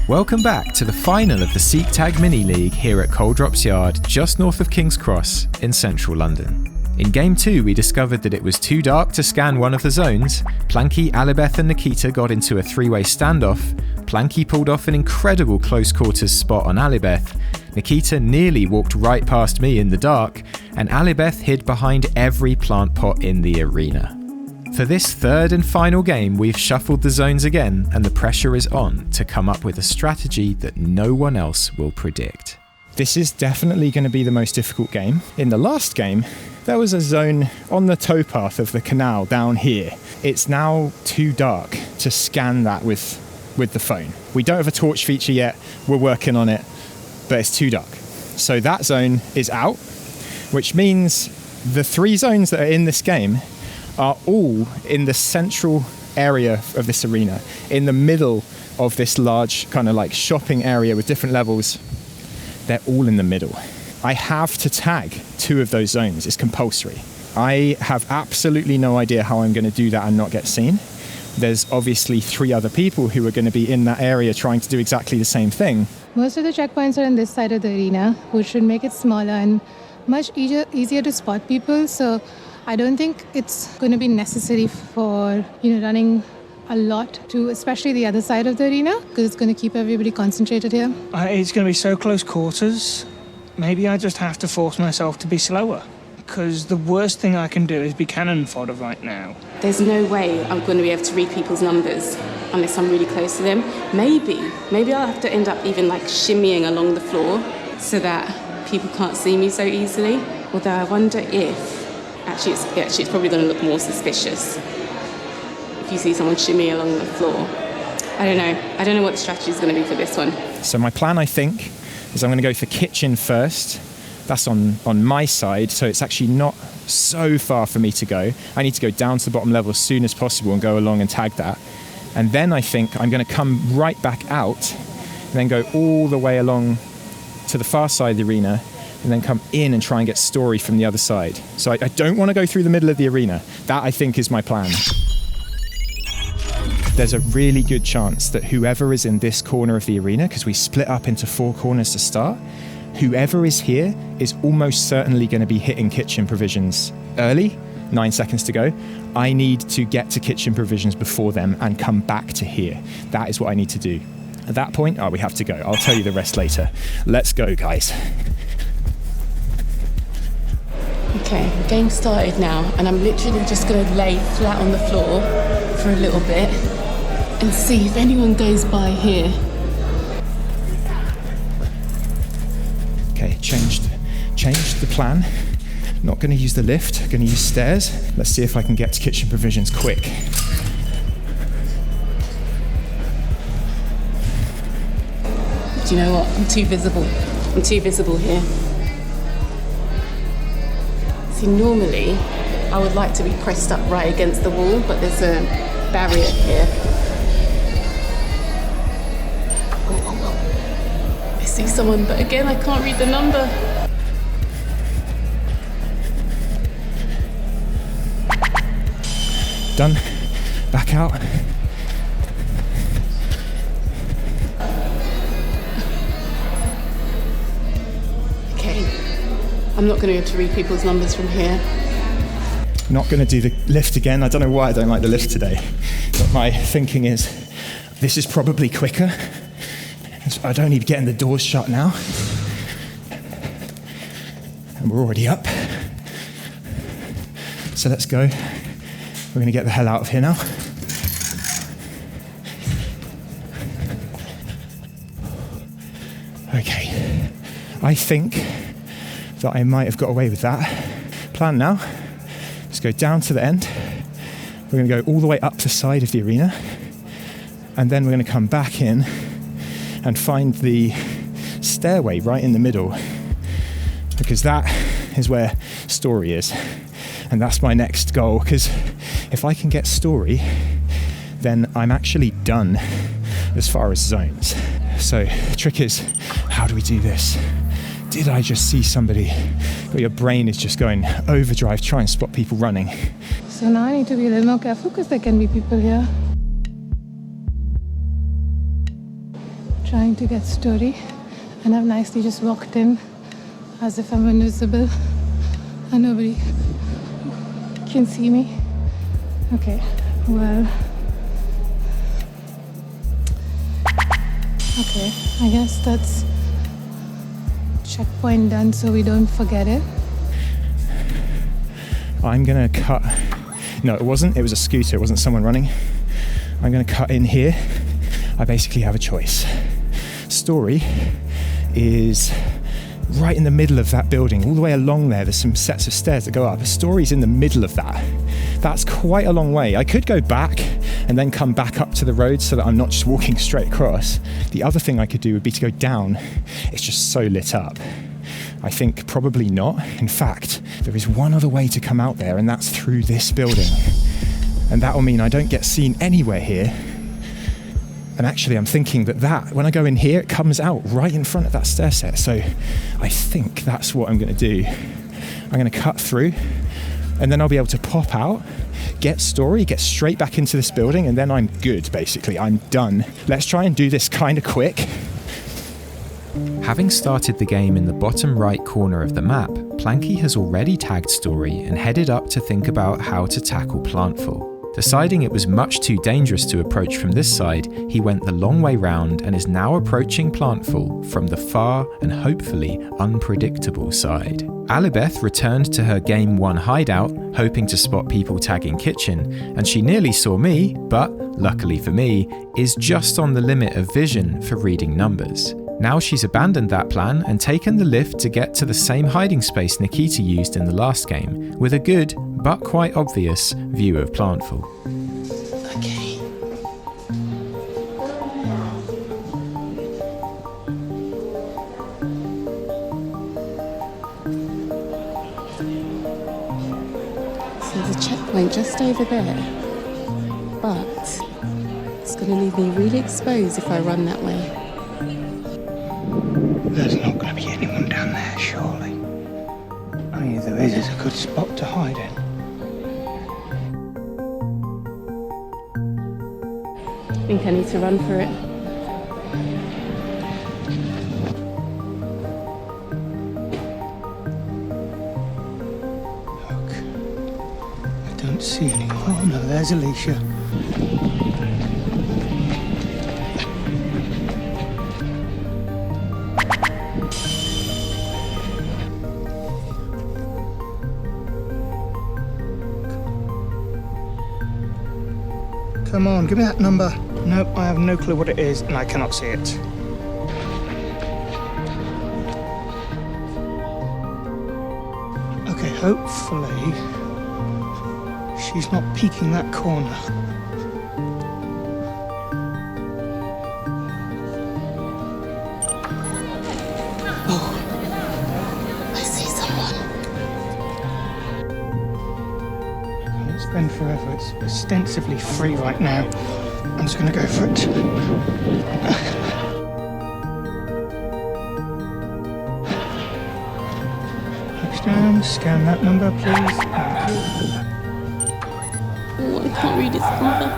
Welcome back to the final of the Seektag Mini League here at Coldrops Yard, just north of King's Cross in central London. In Game 2 we discovered that it was too dark to scan one of the zones. Planky, Alibeth and Nikita got into a three-way standoff. Planky pulled off an incredible close quarters spot on Alibeth. Nikita nearly walked right past me in the dark, and Alibeth hid behind every plant pot in the arena. For this third and final game, we've shuffled the zones again, and the pressure is on to come up with a strategy that no one else will predict. This is definitely going to be the most difficult game. In the last game, there was a zone on the towpath of the canal down here. It's now too dark to scan that with the phone. We don't have a torch feature yet, we're working on it, but it's too dark. So that zone is out, which means the three zones that are in this game are all in the central area of this arena, in the middle of this large kind of like shopping area with different levels. They're all in the middle. I have to tag two of those zones. It's compulsory. I have absolutely no idea how I'm going to do that and not get seen. There's obviously three other people who are going to be in that area trying to do exactly the same thing. Most of the checkpoints are on this side of the arena, which should make it smaller and much easier to spot people. So I don't think it's going to be necessary for running a lot to, especially the other side of the arena, because it's going to keep everybody concentrated here. It's going to be so close quarters. Maybe I just have to force myself to be slower, because the worst thing I can do is be cannon fodder right now. There's no way I'm going to be able to read people's numbers unless I'm really close to them. Maybe I'll have to end up even like shimmying along the floor so that people can't see me so easily. Although I wonder if Actually, it's probably going to look more suspicious if you see someone shimmy along the floor. I don't know what the strategy is going to be for this one. So my plan, I think, is I'm going to go for kitchen first. That's on my side, so it's actually not so far for me to go. I need to go down to the bottom level as soon as possible and go along and tag that. And then I think I'm going to come right back out and then go all the way along to the far side of the arena and then come in and try and get story from the other side. So I don't want to go through the middle of the arena. That, I think, is my plan. There's a really good chance that whoever is in this corner of the arena, because we split up into four corners to start, whoever is here is almost certainly going to be hitting kitchen provisions early, 9 seconds to go. I need to get to kitchen provisions before them and come back to here. That is what I need to do. At that point, we have to go. I'll tell you the rest later. Let's go, guys. Okay, the game started now, and I'm literally just going to lay flat on the floor for a little bit and see if anyone goes by here. Okay, changed the plan. Not going to use the lift, going to use stairs. Let's see if I can get to kitchen provisions quick. Do you know what? I'm too visible here. See, normally I would like to be pressed up right against the wall, but there's a barrier here. Oh. I see someone, but again, I can't read the number. Done. Back out. I'm not going to be able to read people's numbers from here. Not going to do the lift again. I don't know why I don't like the lift today. But my thinking is, this is probably quicker. I don't need to get in the doors shut now. And we're already up. So let's go. We're going to get the hell out of here now. Okay. I think that I might have got away with that. Plan now, let's go down to the end. We're going to go all the way up the side of the arena, and then we're going to come back in and find the stairway right in the middle, because that is where story is. And that's my next goal, because if I can get story, then I'm actually done as far as zones. So the trick is, how do we do this? Did I just see somebody? But your brain is just going overdrive, try and spot people running. So now I need to be a little more careful because there can be people here. trying to get story, and I've nicely just walked in as if I'm invisible and nobody can see me. Okay, well, okay, I guess that's checkpoint done so we don't forget it. I'm gonna cut. No, it wasn't. It was a scooter. It wasn't someone running. I'm gonna cut in here. I basically have a choice. Story is right in the middle of that building. All the way along there, there's some sets of stairs that go up. The Story's in the middle of that. That's quite a long way. I could go back and then come back up to the road so that I'm not just walking straight across. The other thing I could do would be to go down. It's just so lit up. I think probably not. In fact, there is one other way to come out there, and that's through this building. And that will mean I don't get seen anywhere here. And actually, I'm thinking that when I go in here, it comes out right in front of that stair set. So I think that's what I'm going to do. I'm going to cut through, and then I'll be able to pop out, get story, get straight back into this building, and then I'm good, basically. I'm done. Let's try and do this kind of quick. Having started the game in the bottom right corner of the map, Planky has already tagged Story and headed up to think about how to tackle Plantful. Deciding it was much too dangerous to approach from this side, he went the long way round and is now approaching Plantful from the far and hopefully unpredictable side. Alibeth returned to her Game 1 hideout, hoping to spot people tagging Kitchen, and she nearly saw me, but, luckily for me, is just on the limit of vision for reading numbers. Now she's abandoned that plan and taken the lift to get to the same hiding space Nikita used in the last game, with a good, but quite obvious, view of Plantful. Okay. So there's a checkpoint just over there, but it's going to leave me really exposed if I run that way. There's not going to be anyone down there, surely. Only if there is, it's a good spot to hide in. I think I need to run for it. Look, I don't see anyone. Oh no, there's Alicia. Come on, give me that number. Nope, I have no clue what it is, and I cannot see it. Okay, hopefully she's not peeking that corner. Oh, I see someone. It's been forever. It's ostensibly free right now. I'm just going to go for it. Next time, scan that number, please. Oh, I can't read his number.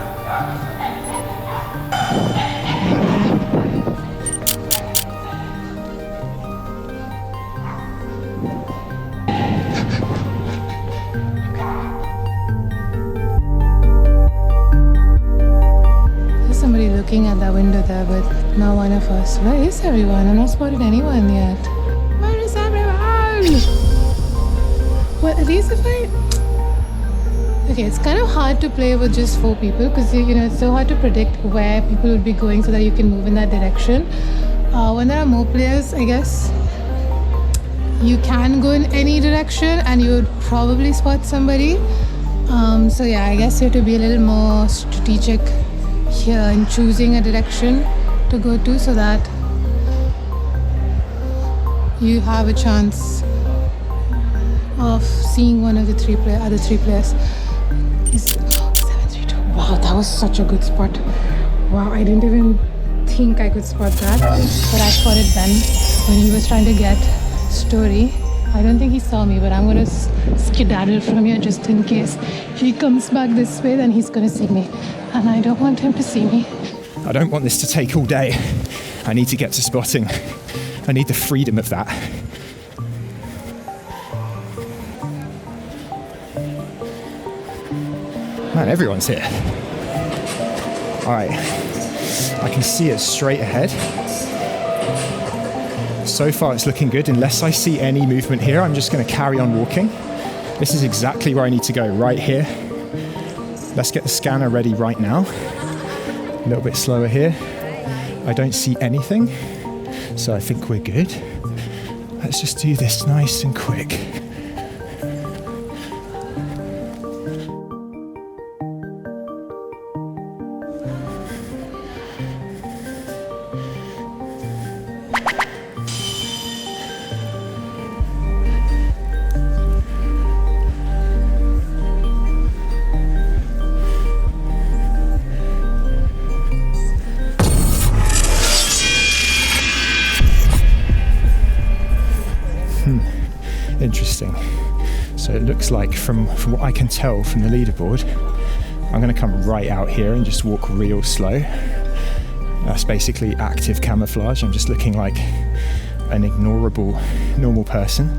Looking at that window there, but not one of us. Where is everyone? I've not spotted anyone yet. Where is everyone? Well, at least if I... Okay, it's kind of hard to play with just 4 people because, you know, it's so hard to predict where people would be going so that you can move in that direction. When there are more players, I guess, you can go in any direction and you would probably spot somebody. So yeah, I guess you have to be a little more strategic here in choosing a direction to go to so that you have a chance of seeing one of the other three players. 732. Wow, that was such a good spot. Wow, I didn't even think I could spot that, but I spotted Ben when he was trying to get Story. I don't think he saw me, but I'm going to skedaddle from here just in case he comes back this way, then he's going to see me. And I don't want him to see me. I don't want this to take all day. I need to get to spotting. I need the freedom of that. Man, everyone's here. All right, I can see it straight ahead. So far it's looking good. Unless I see any movement here, I'm just going to carry on walking. This is exactly where I need to go, right here. Let's get the scanner ready right now. A little bit slower here. I don't see anything, so I think we're good. Let's just do this nice and quick. Interesting. So it looks like from what I can tell from the leaderboard, I'm going to come right out here and just walk real slow. That's basically active camouflage. I'm just looking like an ignorable normal person.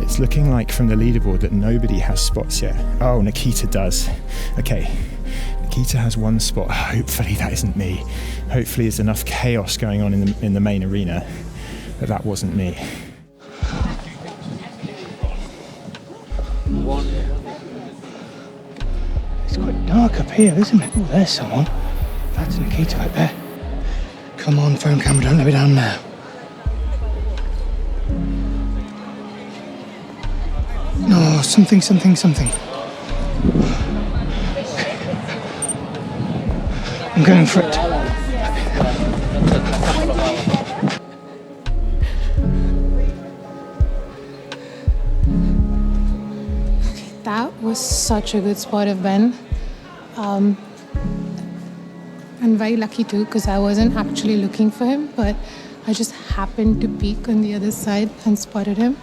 It's looking like from the leaderboard that nobody has spots yet. Oh, Nikita does. Okay, Nikita has one spot. Hopefully that isn't me. Hopefully there's enough chaos going on in the main arena that wasn't me. It's quite dark up here, isn't it? Oh, there's someone. That's Nikita right there. Come on, phone camera, don't let me down now. No, something. I'm going for it. That was such a good spot of Ben. And very lucky too, because I wasn't actually looking for him, but I just happened to peek on the other side and spotted him.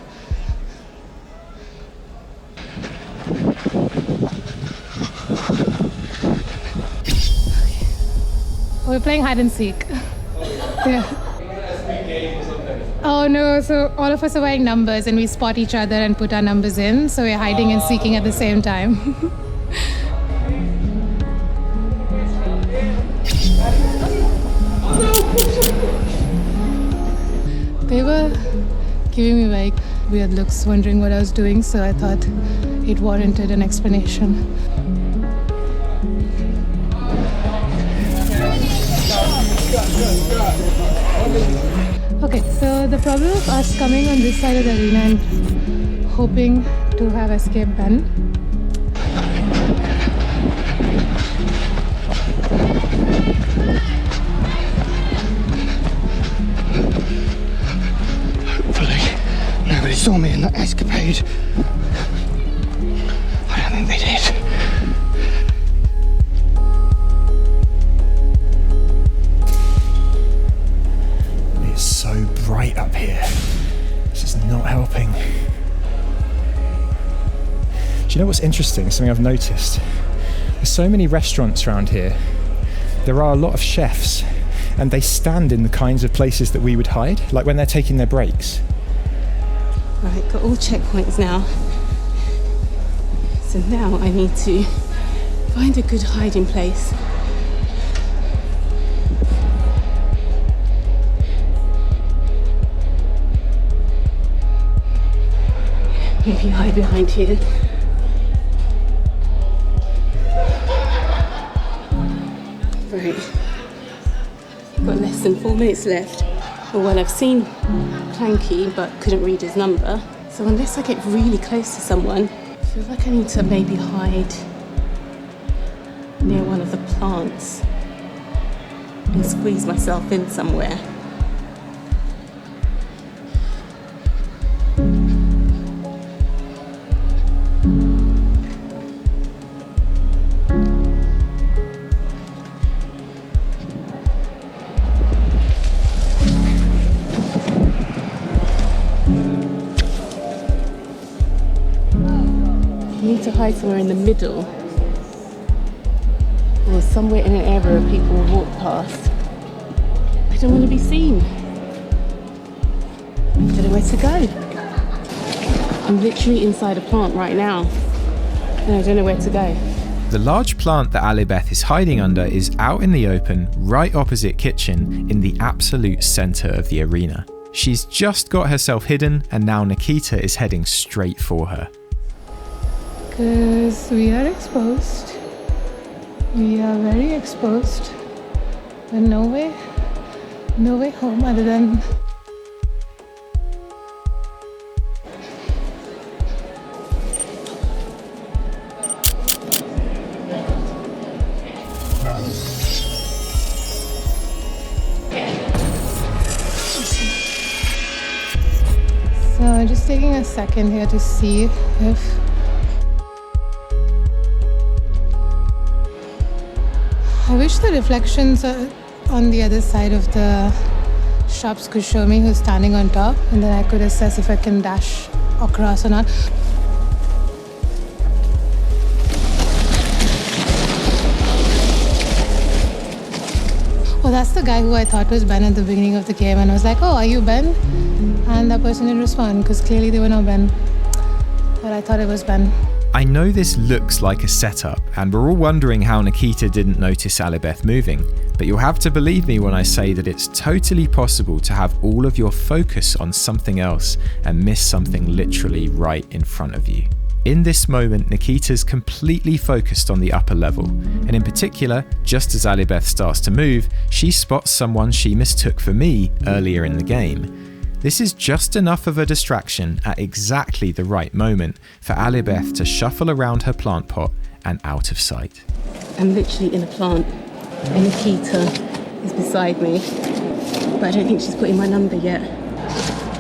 We're playing hide and seek. Yeah. Oh no, so all of us are wearing numbers and we spot each other and put our numbers in, so we're hiding and seeking at the same time. They were giving me like weird looks, wondering what I was doing, so I thought it warranted an explanation. Okay, so the problem of us coming on this side of the arena and hoping to have escaped Ben. Hopefully, nobody saw me in that escapade. I don't think they did. Bright up here. This is not helping. Do you know what's interesting? Something I've noticed. There's so many restaurants around here. There are a lot of chefs, and they stand in the kinds of places that we would hide, like when they're taking their breaks. Right, got all checkpoints now. So now I need to find a good hiding place. Maybe hide behind here. Right. Got less than 4 minutes left. Well, I've seen Planky, but couldn't read his number. So unless I get really close to someone, I feel like I need to maybe hide near one of the plants and squeeze myself in somewhere. I need to hide somewhere in the middle. or somewhere in an area where people will walk past. I don't want to be seen. I don't know where to go. I'm literally inside a plant right now, and I don't know where to go. The large plant that Alibeth is hiding under is out in the open, right opposite kitchen, in the absolute centre of the arena. She's just got herself hidden, and now Nikita is heading straight for her. Because we are exposed. We are very exposed. But no way home other than... So just taking a second here to see if I wish the reflections on the other side of the shops could show me who's standing on top, and then I could assess if I can dash across or not. Oh, that's the guy who I thought was Ben at the beginning of the game, and I was like, oh, are you Ben? And that person didn't respond, because clearly they were not Ben. But I thought it was Ben. I know this looks like a setup, and we're all wondering how Nikita didn't notice Alibeth moving, but you'll have to believe me when I say that it's totally possible to have all of your focus on something else and miss something literally right in front of you. In this moment, Nikita's completely focused on the upper level, and in particular, just as Alibeth starts to move, she spots someone she mistook for me earlier in the game. This is just enough of a distraction at exactly the right moment for Alibeth to shuffle around her plant pot and out of sight. I'm literally in a plant, and Nikita is beside me, but I don't think she's put in my number yet.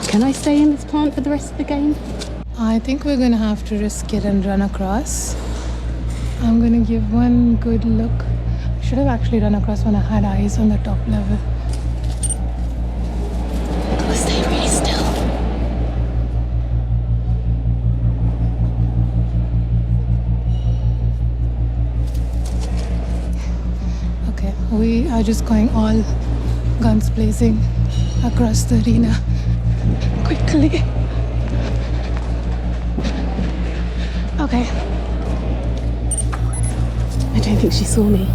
Can I stay in this plant for the rest of the game? I think we're going to have to risk it and run across. I'm going to give one good look. I should have actually run across when I had eyes on the top level. Gotta stay really still. Okay, we are just going all guns blazing across the arena quickly. Okay. I don't think she saw me.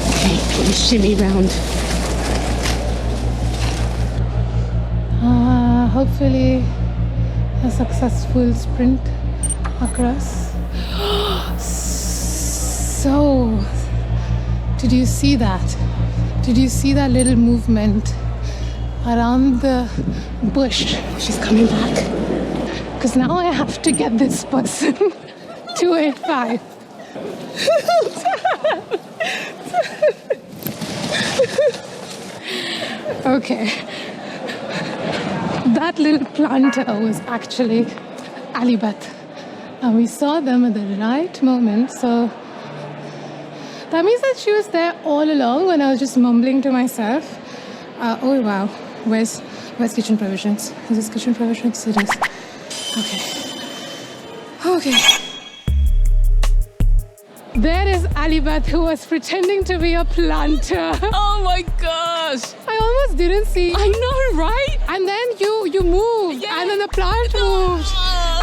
Okay, let me shimmy round. Hopefully a successful sprint across. So, did you see that? Did you see that little movement around the bush? She's coming back. Because now I have to get this person 285. Okay. That little planter was actually Alibeth. And we saw them at the right moment, so that means that she was there all along when I was just mumbling to myself. Oh wow, where's kitchen provisions? Is this kitchen provisions? It is. Okay. There is Alibeth, who was pretending to be a planter. Oh my gosh! I almost didn't see. I know, right? And then you moved, and then the plant moved.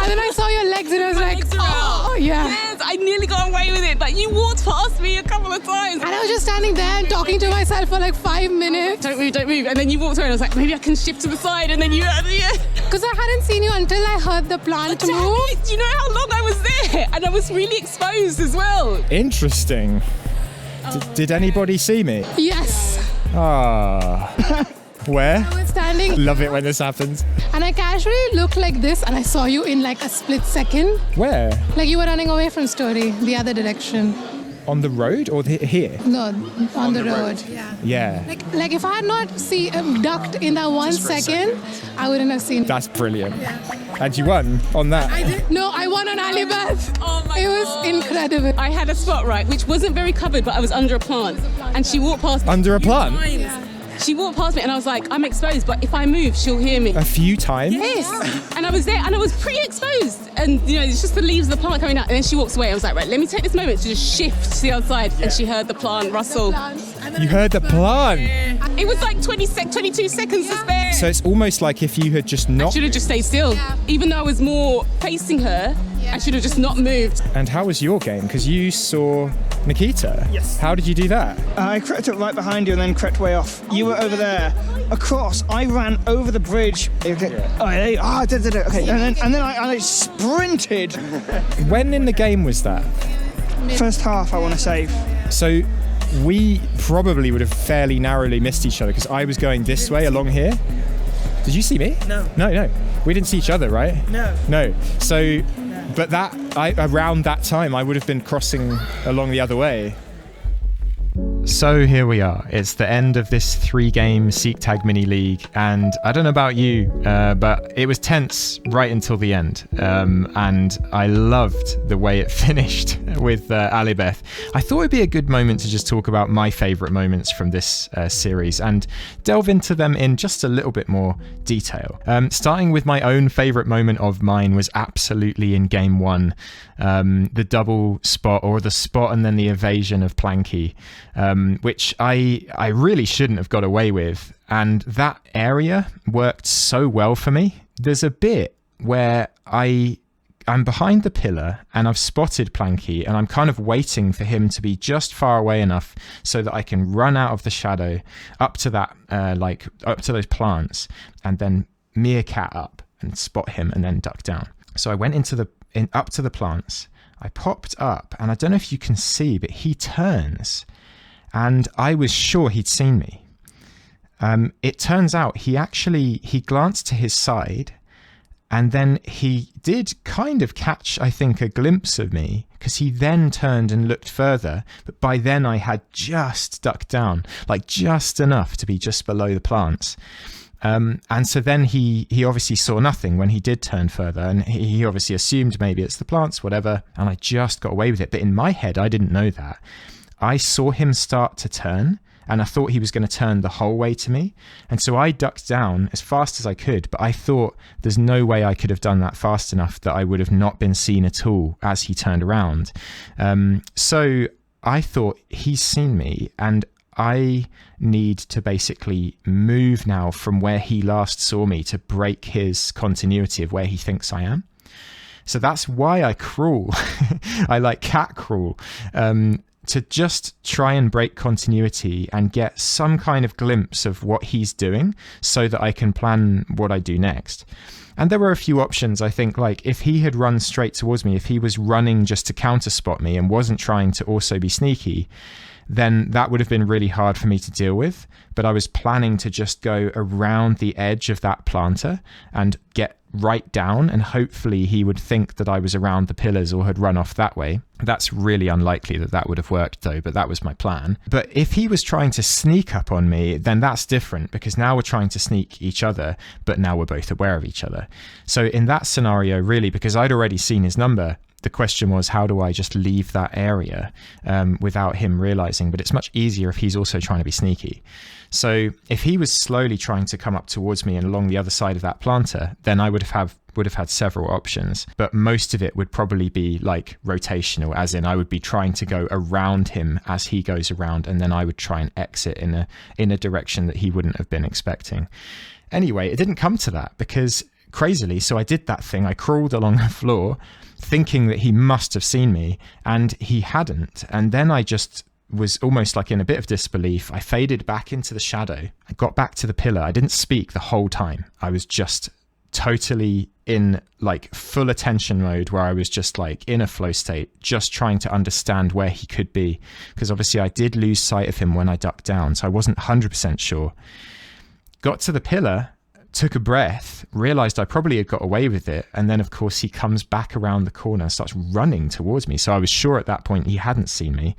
And then I saw your legs and I was like, oh, yeah. Yes, I nearly got away with it. Like, you walked past me a couple of times. And I was just standing there and talking to myself for like 5 minutes. Don't move. And then you walked away and I was like, maybe I can shift to the side. And then you... Because I hadn't seen you until I heard the plant move. Do you know how long I was there? And I was really exposed as well. Interesting. Did anybody see me? Yes. Where? I was standing. Love it when this happens. And I casually looked like this and I saw you in like a split second. Where? Like you were running away from Story, the other direction. On the road or here? No, on the road. Yeah. Like if I had not ducked in that 1 second, I wouldn't have seen it. That's brilliant. And you won on that. No, I won on Alibeth. Oh my It was God. incredible. I had a spot, right, which wasn't very covered, but I was under a plant. And she walked past. Under a plant? She walked past me and I was like, I'm exposed, but if I move, she'll hear me. A few times? Yes. And I was there and I was pretty exposed. And, it's just the leaves of the plant coming out. And then she walks away. I was like, right, let me take this moment to just shift to the other side. And she heard the plant rustle. You heard the plant? It was like 22 seconds to spare. So it's almost like if you had just I not... should have just stayed still. Even though I was more facing her, I should have just not moved. And how was your game? Because you saw Nikita. Yes. How did you do that? I crept up right behind you and then crept way off. You were over there. Across, I ran over the bridge. Okay. Okay. And then I sprinted. When in the game was that? First half, I want to say. So we probably would have fairly narrowly missed each other because I was going this way along here. Did you see me? No. No. We didn't see each other, right? No. So, but around that time, I would have been crossing along the other way. So here we are. It's the end of this 3-game Seektag mini league, and I don't know about you, but it was tense right until the end. And I loved the way it finished with Alibeth. I thought it'd be a good moment to just talk about my favourite moments from this series and delve into them in just a little bit more detail. Starting with my own favourite moment of mine was absolutely in game 1. The double spot, or the spot and then the evasion of Planky, which I really shouldn't have got away with. And that area worked so well for me. There's a bit where I'm behind the pillar and I've spotted Planky and I'm kind of waiting for him to be just far away enough so that I can run out of the shadow up to that, up to those plants, and then meerkat up and spot him and then duck down. So I went up to the plants. I popped up, and I don't know if you can see, but he turns, and I was sure he'd seen me. It turns out he glanced to his side, and then he did kind of catch, I think, a glimpse of me, because he then turned and looked further, but by then I had just ducked down, like just enough to be just below the plants. And so then he obviously saw nothing when he did turn further, and he obviously assumed maybe it's the plants, whatever, and I just got away with it. But in my head, I didn't know that. I saw him start to turn, and I thought he was going to turn the whole way to me. And so I ducked down as fast as I could, but I thought there's no way I could have done that fast enough that I would have not been seen at all as he turned around. So I thought he's seen me, and I need to basically move now from where he last saw me to break his continuity of where he thinks I am. So that's why I crawl. I cat crawl, to just try and break continuity and get some kind of glimpse of what he's doing so that I can plan what I do next. And there were a few options, I think, like if he had run straight towards me, if he was running just to counter spot me and wasn't trying to also be sneaky, then that would have been really hard for me to deal with. But I was planning to just go around the edge of that planter and get right down, and hopefully he would think that I was around the pillars or had run off that way. That's really unlikely that would have worked though, but that was my plan. But if he was trying to sneak up on me, then that's different, because now we're trying to sneak each other, but now we're both aware of each other. So in that scenario, really, because I'd already seen his number, the question was, how do I just leave that area without him realizing? But it's much easier if he's also trying to be sneaky. So if he was slowly trying to come up towards me and along the other side of that planter, then I would have had several options. But most of it would probably be like rotational, as in I would be trying to go around him as he goes around, and then I would try and exit in a direction that he wouldn't have been expecting. Anyway, it didn't come to that, because crazily, so I did that thing. I crawled along the floor thinking that he must have seen me, and he hadn't. And then I just was almost like in a bit of disbelief. I faded back into the shadow. I got back to the pillar. I didn't speak the whole time. I was just totally in like full attention mode, where I was just like in a flow state, just trying to understand where he could be, because obviously I did lose sight of him when I ducked down, so I wasn't 100% sure. Got to the pillar, took a breath, realized I probably had got away with it, and then of course he comes back around the corner and starts running towards me. So I was sure at that point he hadn't seen me,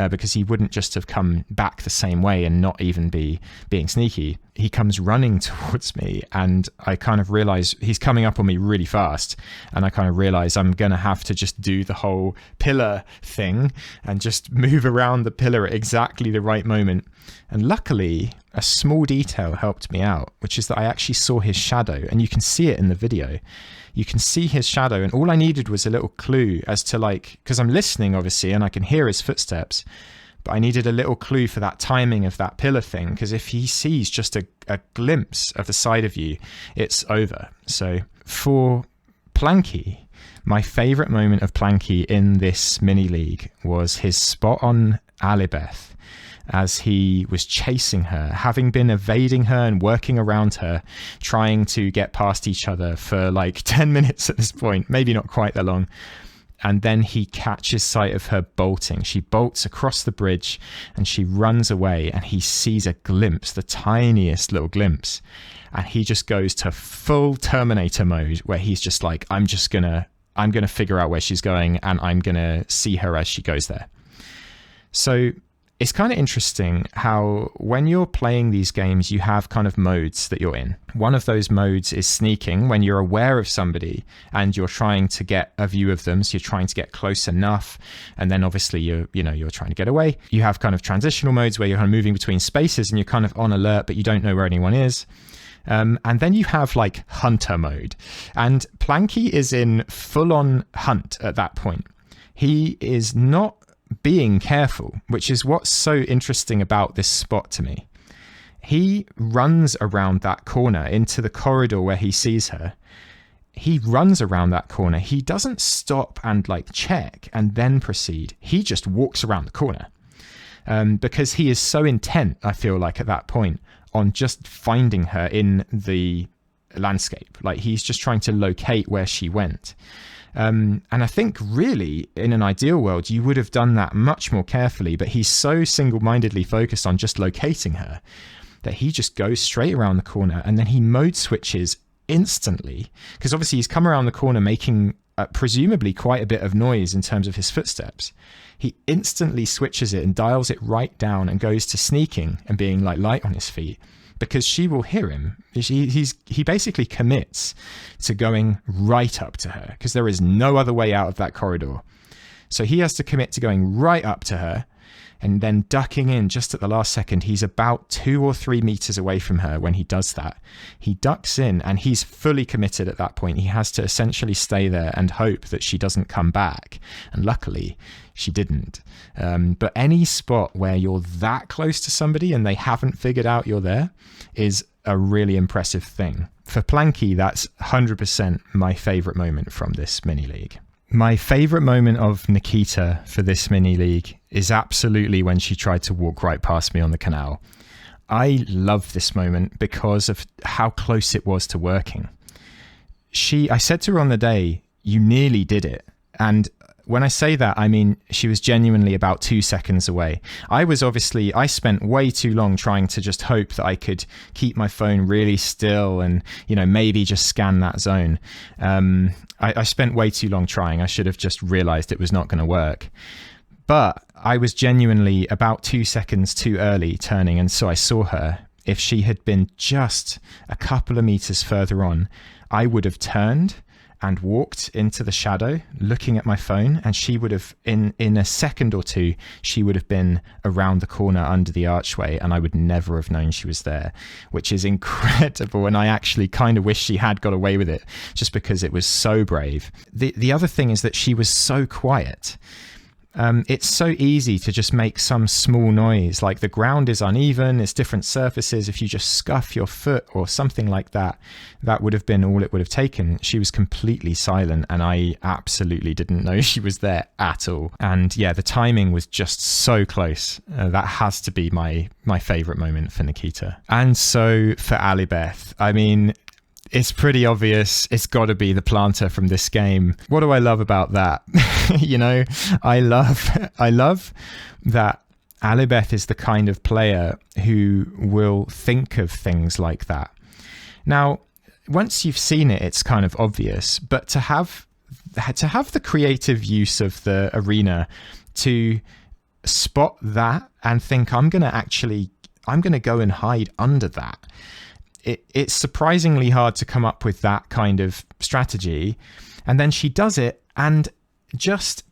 because he wouldn't just have come back the same way and not even be being sneaky. he comes running towards me, and I kind of realize he's coming up on me really fast, and I kind of realize I'm gonna have to just do the whole pillar thing and just move around the pillar at exactly the right moment. And luckily, a small detail helped me out, which is that I actually saw his shadow, and you can see it in the video. You can see his shadow, and all I needed was a little clue as to, like, because I'm listening obviously and I can hear his footsteps, but I needed a little clue for that timing of that pillar thing, because if he sees just a glimpse of the side of you, it's over. So for Planky, my favourite moment of Planky in this mini league was his spot on Alibeth as he was chasing her, having been evading her and working around her, trying to get past each other for like 10 minutes at this point, maybe not quite that long. And then he catches sight of her bolting. She bolts across the bridge and she runs away, and he sees a glimpse, the tiniest little glimpse. And he just goes to full Terminator mode, where he's just like, I'm gonna figure out where she's going, and I'm gonna see her as she goes there. So it's kind of interesting how when you're playing these games, you have kind of modes that you're in. One of those modes is sneaking, when you're aware of somebody and you're trying to get a view of them. So you're trying to get close enough, and then obviously you're trying to get away. You have kind of transitional modes where you're kind of moving between spaces and you're kind of on alert, but you don't know where anyone is. And then you have like hunter mode, and Planky is in full-on hunt at that point. He is not being careful, which is what's so interesting about this spot to me. He runs around that corner into the corridor where he sees her. He runs around that corner. He doesn't stop and like check and then proceed. He just walks around the corner because he is so intent, I feel like, at that point on just finding her in the landscape. Like, he's just trying to locate where she went. And I think really in an ideal world, you would have done that much more carefully, but he's so single-mindedly focused on just locating her that he just goes straight around the corner, and then he mode switches instantly, because obviously he's come around the corner making presumably quite a bit of noise in terms of his footsteps. He instantly switches it and dials it right down and goes to sneaking and being like light on his feet, because she will hear him. He basically commits to going right up to her, because there is no other way out of that corridor. So he has to commit to going right up to her and then ducking in just at the last second. He's about 2 or 3 meters away from her when he does that. He ducks in and he's fully committed at that point. He has to essentially stay there and hope that she doesn't come back. And luckily, she didn't. But any spot where you're that close to somebody and they haven't figured out you're there is a really impressive thing. For Planky, that's 100% my favorite moment from this mini league. My favorite moment of Nikita for this mini league is absolutely when she tried to walk right past me on the canal. I love this moment because of how close it was to working. I said to her on the day, you nearly did it. And when I say that, I mean, she was genuinely about 2 seconds away. I spent way too long trying to just hope that I could keep my phone really still and, maybe just scan that zone. I spent way too long trying. I should have just realized it was not going to work. But I was genuinely about 2 seconds too early turning, and so I saw her. If she had been just a couple of meters further on, I would have turned and walked into the shadow looking at my phone, and she would have, in a second or two, she would have been around the corner under the archway, and I would never have known she was there, which is incredible. And I actually kind of wish she had got away with it, just because it was so brave. The other thing is that she was so quiet. It's so easy to just make some small noise, like the ground is uneven, it's different surfaces. If you just scuff your foot or something like that, that would have been all it would have taken. She was completely silent, and I absolutely didn't know she was there at all. And yeah, the timing was just so close. That has to be my favorite moment for Nikita. And so for Alibeth, I mean, it's pretty obvious. It's got to be the planter from this game. What do I love about that? I love that Alibeth is the kind of player who will think of things like that. Now, once you've seen it, it's kind of obvious, but to have the creative use of the arena to spot that and think, I'm going to I'm going to go and hide under that. It's surprisingly hard to come up with that kind of strategy. And then she does it and just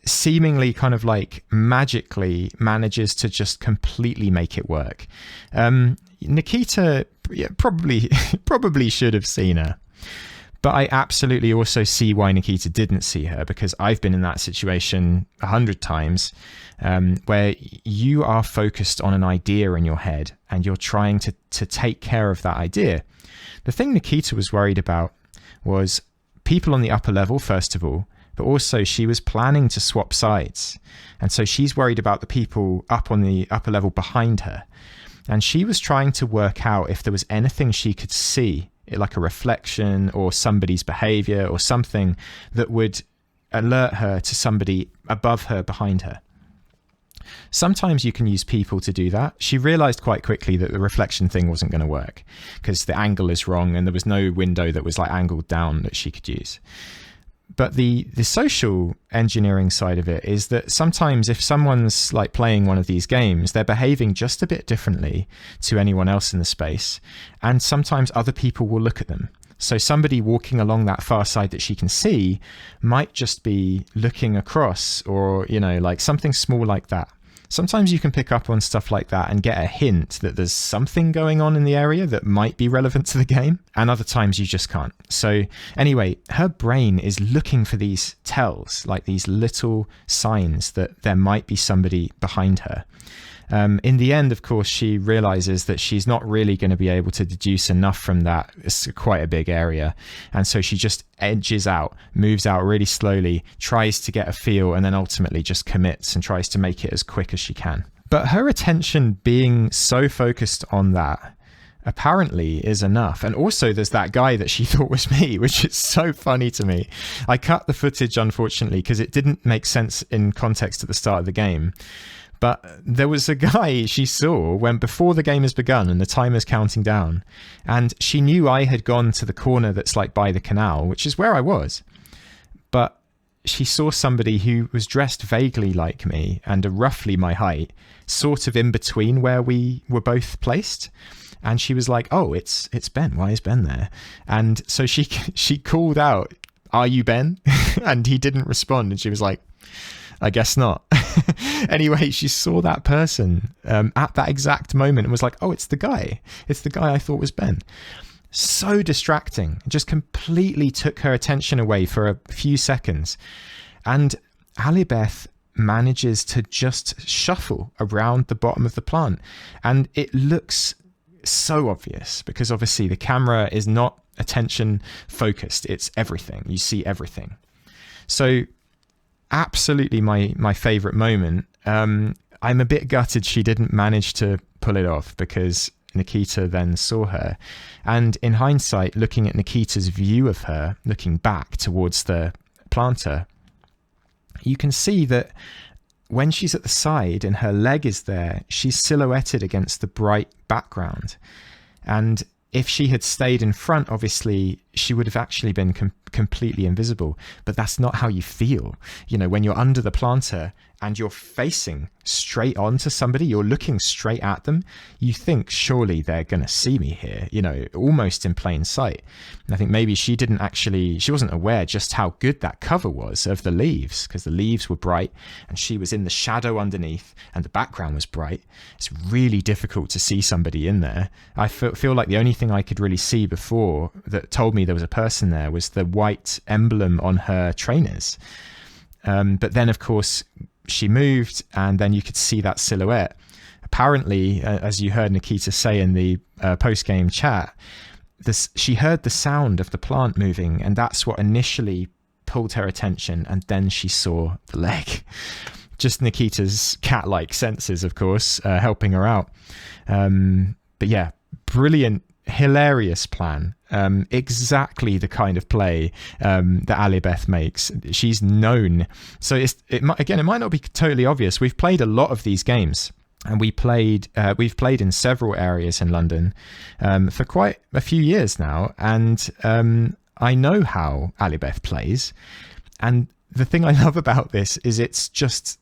seemingly kind of like magically manages to just completely make it work. Nikita probably should have seen her. But I absolutely also see why Nikita didn't see her, because I've been in that situation 100 times, where you are focused on an idea in your head and you're trying to take care of that idea. The thing Nikita was worried about was people on the upper level, first of all, but also she was planning to swap sides. And so she's worried about the people up on the upper level behind her. And she was trying to work out if there was anything she could see, like a reflection or somebody's behavior or something that would alert her to somebody above her, behind her. Sometimes you can use people to do that. She realized quite quickly that the reflection thing wasn't going to work because the angle is wrong and there was no window that was like angled down that she could use. But the social engineering side of it is that sometimes if someone's like playing one of these games, they're behaving just a bit differently to anyone else in the space. And sometimes other people will look at them. So somebody walking along that far side that she can see might just be looking across, or, you know, like something small like that. Sometimes you can pick up on stuff like that and get a hint that there's something going on in the area that might be relevant to the game, and other times you just can't. So anyway, her brain is looking for these tells, like these little signs that there might be somebody behind her. In the end, of course, she realizes that she's not really going to be able to deduce enough from that. It's quite a big area. And so she just edges out, moves out really slowly, tries to get a feel, and then ultimately just commits and tries to make it as quick as she can. But her attention being so focused on that apparently is enough. And also there's that guy that she thought was me, which is so funny to me. I cut the footage, unfortunately, because it didn't make sense in context at the start of the game. But there was a guy she saw when before the game has begun and the timer's counting down, and she knew I had gone to the corner that's like by the canal, which is where I was. But she saw somebody who was dressed vaguely like me and roughly my height, sort of in between where we were both placed. And she was like, "Oh, it's Ben. Why is Ben there?" And so she called out, "Are you Ben?" And he didn't respond. And she was like, "I guess not." Anyway, she saw that person at that exact moment and was like, "Oh, it's the guy. It's the guy I thought was Ben." So distracting. Just completely took her attention away for a few seconds. And Alibeth manages to just shuffle around the bottom of the plant. And it looks so obvious because obviously the camera is not attention focused. It's everything. You see everything. So absolutely my favorite moment. I'm a bit gutted she didn't manage to pull it off because Nikita then saw her. And in hindsight, looking at Nikita's view of her, looking back towards the planter, you can see that when she's at the side and her leg is there, she's silhouetted against the bright background. And if she had stayed in front, obviously, she would have actually been completely invisible. But that's not how you feel. You know, when you're under the planter and you're facing straight onto somebody, you're looking straight at them, you think, surely they're going to see me here, you know, almost in plain sight. And I think maybe she wasn't aware just how good that cover was of the leaves, because the leaves were bright and she was in the shadow underneath and the background was bright. It's really difficult to see somebody in there. I feel like the only thing I could really see before that told me there was a person there was the white emblem on her trainers. But then, of course, she moved and then you could see that silhouette. Apparently, as you heard Nikita say in the post-game chat, she heard the sound of the plant moving and that's what initially pulled her attention, and then she saw the leg. Just Nikita's cat-like senses, of course, helping her out. But yeah, brilliant, hilarious plan. Exactly the kind of play that Alibeth makes. She's known. So it might not be totally obvious. We've played a lot of these games, and we've played in several areas in London for quite a few years now, and I know how Alibeth plays. And the thing I love about this is it's just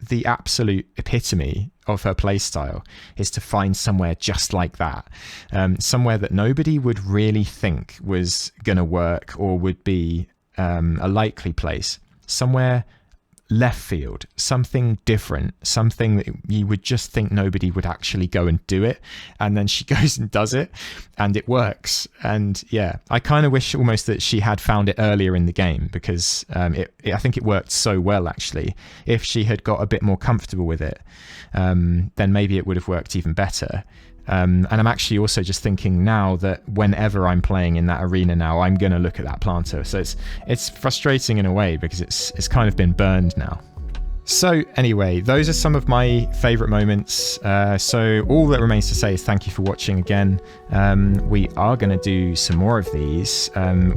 the absolute epitome of her play style is to find somewhere just like that, somewhere that nobody would really think was going to work or would be a likely place, somewhere left field, something different, something that you would just think nobody would actually go and do it, and then she goes and does it and it works. And yeah, I kind of wish almost that she had found it earlier in the game, because I think it worked so well actually. If she had got a bit more comfortable with it, then maybe it would have worked even better. And I'm actually also just thinking now that whenever I'm playing in that arena now, I'm going to look at that planter. So it's frustrating in a way, because it's kind of been burned now. So anyway, those are some of my favourite moments. So all that remains to say is thank you for watching again. We are going to do some more of these.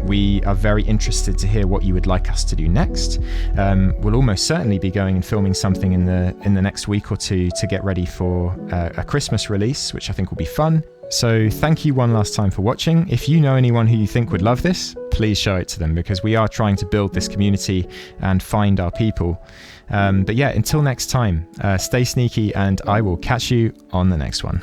We are very interested to hear what you would like us to do next. We'll almost certainly be going and filming something in the next week or two to get ready for a Christmas release, which I think will be fun. So thank you one last time for watching. If you know anyone who you think would love this, please show it to them, because we are trying to build this community and find our people. But yeah, until next time, stay sneaky, and I will catch you on the next one.